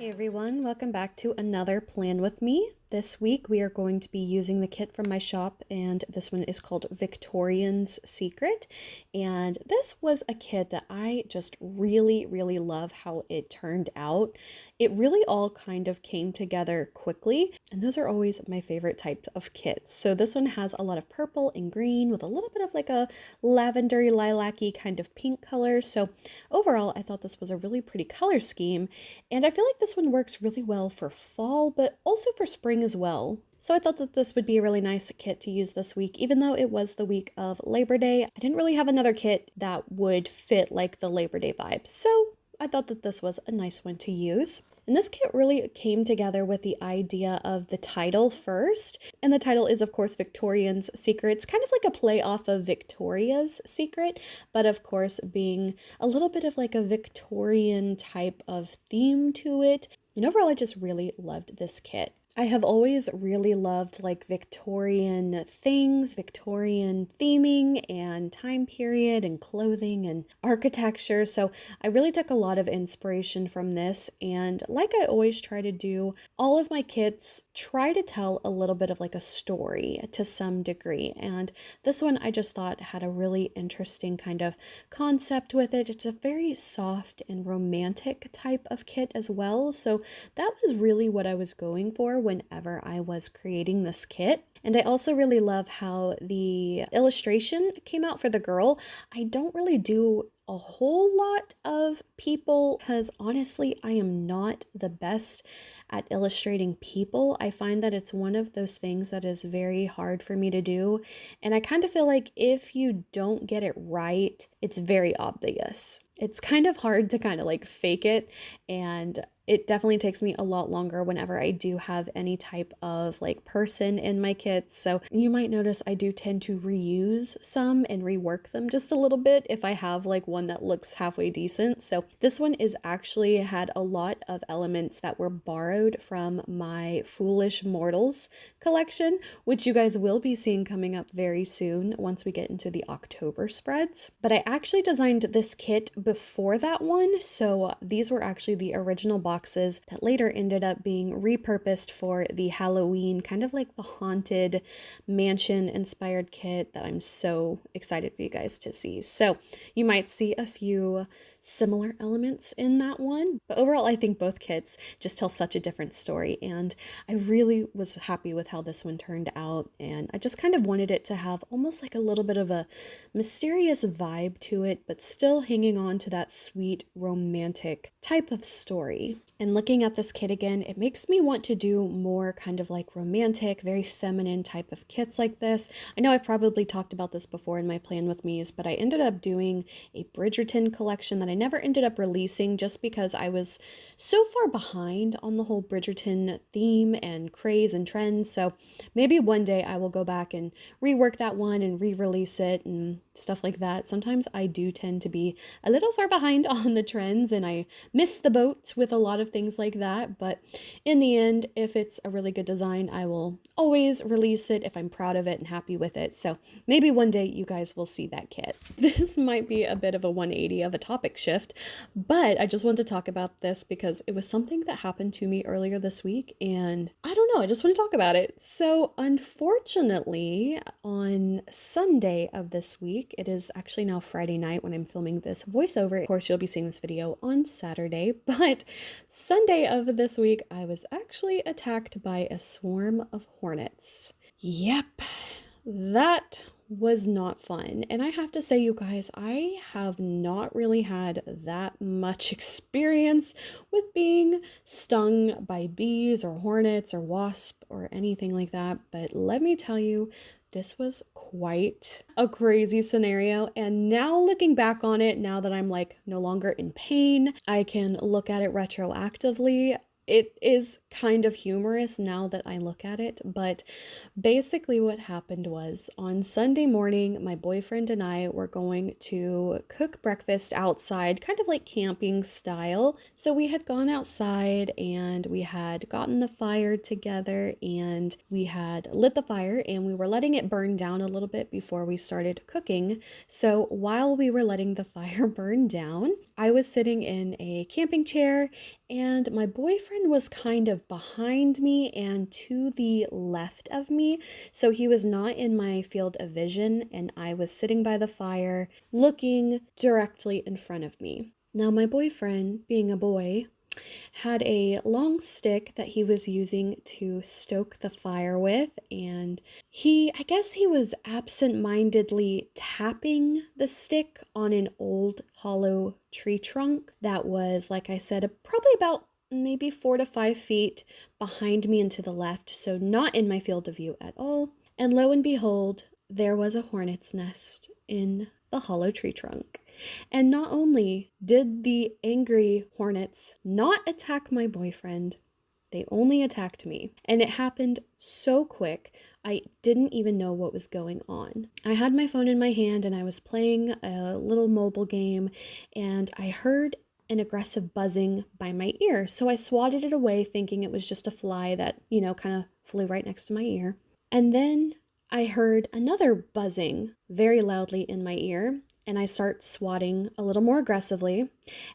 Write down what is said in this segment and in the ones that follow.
Hey everyone, welcome back to another plan with me. This week we are going to be using the kit from my shop, and this one is called Victorian's Secret. And this was a kit that I just really love how it turned out. It really all kind of came together quickly, and those are always my favorite type of kits. So this one has a lot of purple and green with a little bit of like a lavendery lilac-y kind of pink color. So overall, I thought this was a really pretty color scheme, and I feel like this one works really well for fall, but also for spring as well. So I thought that this would be a really nice kit to use this week, even though it was the week of Labor Day. I didn't really have another kit that would fit like the Labor Day vibe. So I thought that this was a nice one to use. And this kit really came together with the idea of the title first. And the title is, of course, Victorian's Secret. It's kind of like a play off of Victoria's Secret, but of course, being a little bit of like a Victorian type of theme to it. And overall, I just really loved this kit. I have always really loved like Victorian things, Victorian theming and time period and clothing and architecture. So I really took a lot of inspiration from this. And like I always try to do, all of my kits try to tell a little bit of like a story to some degree. And this one I just thought had a really interesting kind of concept with it. It's a very soft and romantic type of kit as well. So that was really what I was going for whenever I was creating this kit. And I also really love how the illustration came out for the girl. I don't really do a whole lot of people because honestly, I am not the best at illustrating people. I find that it's one of those things that is very hard for me to do. And I kind of feel like if you don't get it right, it's very obvious. It's kind of hard to kind of like fake it, and it definitely takes me a lot longer whenever I do have any type of like person in my kits. So you might notice I do tend to reuse some and rework them just a little bit if I have like one that looks halfway decent. So this one is actually had a lot of elements that were borrowed from my Foolish Mortals collection, which you guys will be seeing coming up very soon once we get into the October spreads. But I actually designed this kit before that one, so these were actually the original boxes that later ended up being repurposed for the Halloween, kind of like the haunted mansion inspired kit that I'm so excited for you guys to see. So you might see a few similar elements in that one, but overall I think both kits just tell such a different story, and I really was happy with how this one turned out. And I just kind of wanted it to have almost like a little bit of a mysterious vibe to it, but still hanging on to that sweet romantic type of story. And looking at this kit again, it makes me want to do more kind of like romantic, very feminine type of kits like this. I know I've probably talked about this before in my plan with me's, but I ended up doing a Bridgerton collection that I never ended up releasing just because I was so far behind on the whole Bridgerton theme and craze and trends. So maybe one day I will go back and rework that one and re-release it and stuff like that. Sometimes I do tend to be a little far behind on the trends and I miss the boat with a lot of things like that. But in the end, if it's a really good design, I will always release it if I'm proud of it and happy with it. So maybe one day you guys will see that kit. This might be a bit of a 180 of a topic shift, but I just wanted to talk about this because it was something that happened to me earlier this week, and I don't know, I just want to talk about it. So unfortunately, on Sunday of this week, it is actually now Friday night when I'm filming this voiceover. Of course, you'll be seeing this video on Saturday, but Sunday of this week, I was actually attacked by a swarm of hornets. Yep, that was not fun. And I have to say, you guys, I have not really had that much experience with being stung by bees or hornets or wasp or anything like that. But let me tell you, this was quite a crazy scenario. And now looking back on it, now that I'm like no longer in pain, I can look at it retroactively. It is kind of humorous now that I look at it, but basically what happened was on Sunday morning, my boyfriend and I were going to cook breakfast outside, kind of like camping style. So we had gone outside and we had gotten the fire together and we had lit the fire and we were letting it burn down a little bit before we started cooking. So while we were letting the fire burn down, I was sitting in a camping chair and my boyfriend was kind of behind me and to the left of me. So he was not in my field of vision, and I was sitting by the fire looking directly in front of me. Now, my boyfriend, being a boy, had a long stick that he was using to stoke the fire with, and I guess he was absent-mindedly tapping the stick on an old hollow tree trunk that was, like I said, probably about maybe 4 to 5 feet behind me and to the left, so not in my field of view at all. And lo and behold, there was a hornet's nest in the hollow tree trunk. And not only did the angry hornets not attack my boyfriend, they only attacked me. And it happened so quick, I didn't even know what was going on. I had my phone in my hand and I was playing a little mobile game, and I heard an aggressive buzzing by my ear. So I swatted it away, thinking it was just a fly that, kind of flew right next to my ear. And then I heard another buzzing very loudly in my ear, and I start swatting a little more aggressively.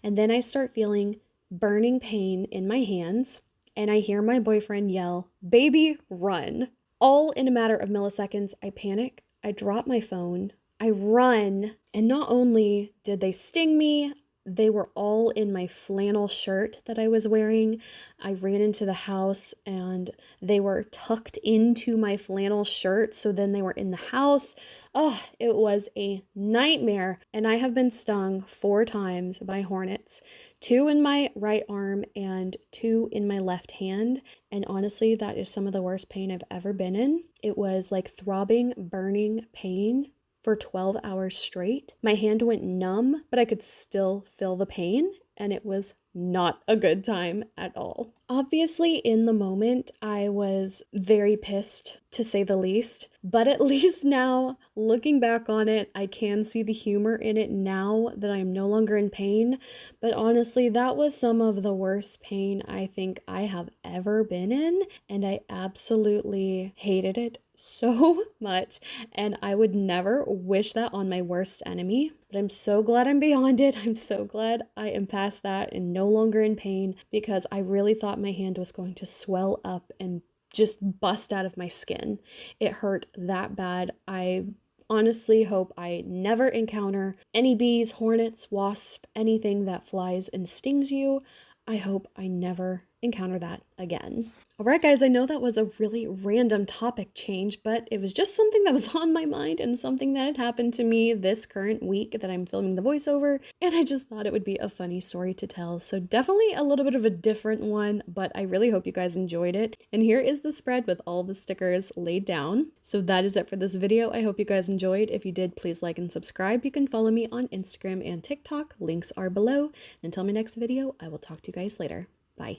And then I start feeling burning pain in my hands, and I hear my boyfriend yell, "Baby, run." All in a matter of milliseconds, I panic, I drop my phone, I run, and not only did they sting me, they were all in my flannel shirt that I was wearing. I ran into the house and they were tucked into my flannel shirt, so then they were in the house. Oh, it was a nightmare. And I have been stung 4 times by hornets, 2 in my right arm and 2 in my left hand. And honestly, that is some of the worst pain I've ever been in. It was like throbbing, burning pain for 12 hours straight. My hand went numb, but I could still feel the pain, and it was not a good time at all. Obviously, in the moment, I was very pissed, to say the least, but at least now, looking back on it, I can see the humor in it now that I'm no longer in pain. But honestly, that was some of the worst pain I think I have ever been in, and I absolutely hated it so much, and I would never wish that on my worst enemy. But I'm so glad I'm beyond it. I'm so glad I am past that and no longer in pain, because I really thought my hand was going to swell up and just bust out of my skin. It hurt that bad. I honestly hope I never encounter any bees, hornets, wasps, anything that flies and stings you. I hope I never encounter that again. All right, guys, I know that was a really random topic change, but it was just something that was on my mind and something that had happened to me this current week that I'm filming the voiceover, and I just thought it would be a funny story to tell. So definitely a little bit of a different one, but I really hope you guys enjoyed it. And here is the spread with all the stickers laid down. So that is it for this video. I hope you guys enjoyed. If you did, please like and subscribe. You can follow me on Instagram and TikTok. Links are below. And until my next video, I will talk to you guys later. Bye.